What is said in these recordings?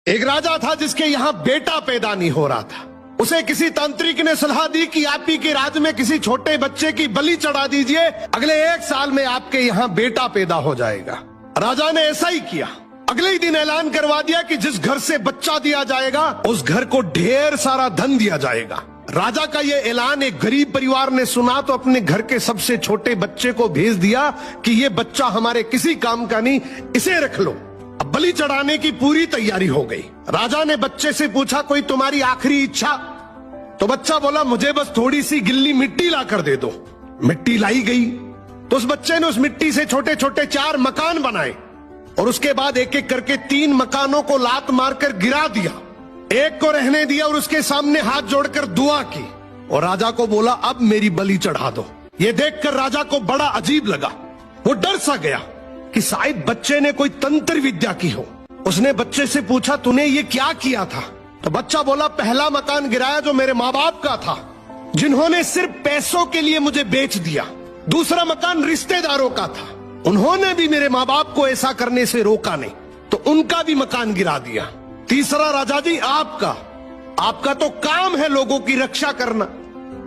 एक राजा था जिसके यहाँ बेटा पैदा नहीं हो रहा था। उसे किसी तांत्रिक ने सलाह दी कि आप ही के राज्य में किसी छोटे बच्चे की बलि चढ़ा दीजिए, अगले 1 साल में आपके यहाँ बेटा पैदा हो जाएगा। राजा ने ऐसा ही किया। अगले ही दिन ऐलान करवा दिया कि जिस घर से बच्चा दिया जाएगा उस घर को ढेर सारा धन दिया जाएगा। राजा का ये ऐलान एक गरीब परिवार ने सुना तो अपने घर के सबसे छोटे बच्चे को भेज दिया कि ये बच्चा हमारे किसी काम का नहीं, इसे रख लो। अब बलि चढ़ाने की पूरी तैयारी हो गई। राजा ने बच्चे से पूछा, कोई तुम्हारी आखिरी इच्छा? तो बच्चा बोला, मुझे बस थोड़ी सी गिल्ली मिट्टी ला कर दे दो। मिट्टी लाई गई तो उस बच्चे ने उस मिट्टी से छोटे छोटे 4 मकान बनाए और उसके बाद एक एक करके 3 मकानों को लात मारकर गिरा दिया, एक को रहने दिया और उसके सामने हाथ जोड़कर दुआ की और राजा को बोला, अब मेरी बलि चढ़ा दो। ये देखकर राजा को बड़ा अजीब लगा। वो डर सा गया कि शायद बच्चे ने कोई तंत्र विद्या की हो। उसने बच्चे से पूछा, तूने ये क्या किया था? तो बच्चा बोला, पहला मकान गिराया जो मेरे माँ बाप का था, जिन्होंने सिर्फ पैसों के लिए मुझे बेच दिया। दूसरा मकान रिश्तेदारों का था, उन्होंने भी मेरे माँ बाप को ऐसा करने से रोका नहीं, तो उनका भी मकान गिरा दिया। तीसरा राजा जी आपका तो काम है लोगों की रक्षा करना,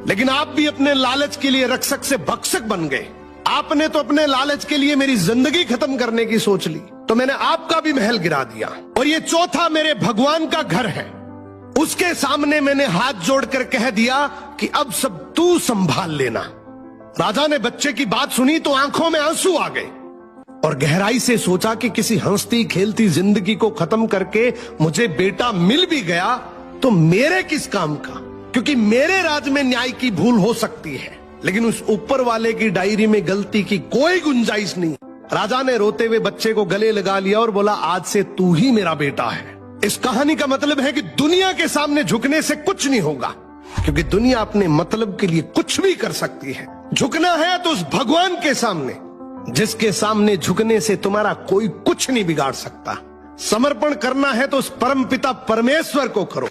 लेकिन आप भी अपने लालच के लिए रक्षक से भक्षक बन गए। आपने तो अपने लालच के लिए मेरी जिंदगी खत्म करने की सोच ली, तो मैंने आपका भी महल गिरा दिया। और ये चौथा मेरे भगवान का घर है, उसके सामने मैंने हाथ जोड़कर कह दिया कि अब सब तू संभाल लेना। राजा ने बच्चे की बात सुनी तो आंखों में आंसू आ गए और गहराई से सोचा कि किसी हंसती खेलती जिंदगी को खत्म करके मुझे बेटा मिल भी गया तो मेरे किस काम का, क्योंकि मेरे राज में न्याय की भूल हो सकती है लेकिन उस ऊपर वाले की डायरी में गलती की कोई गुंजाइश नहीं। राजा ने रोते हुए बच्चे को गले लगा लिया और बोला, आज से तू ही मेरा बेटा है। इस कहानी का मतलब है कि दुनिया के सामने झुकने से कुछ नहीं होगा, क्योंकि दुनिया अपने मतलब के लिए कुछ भी कर सकती है। झुकना है तो उस भगवान के सामने, जिसके सामने झुकने से तुम्हारा कोई कुछ नहीं बिगाड़ सकता। समर्पण करना है तो उस परमपिता परमेश्वर को करो।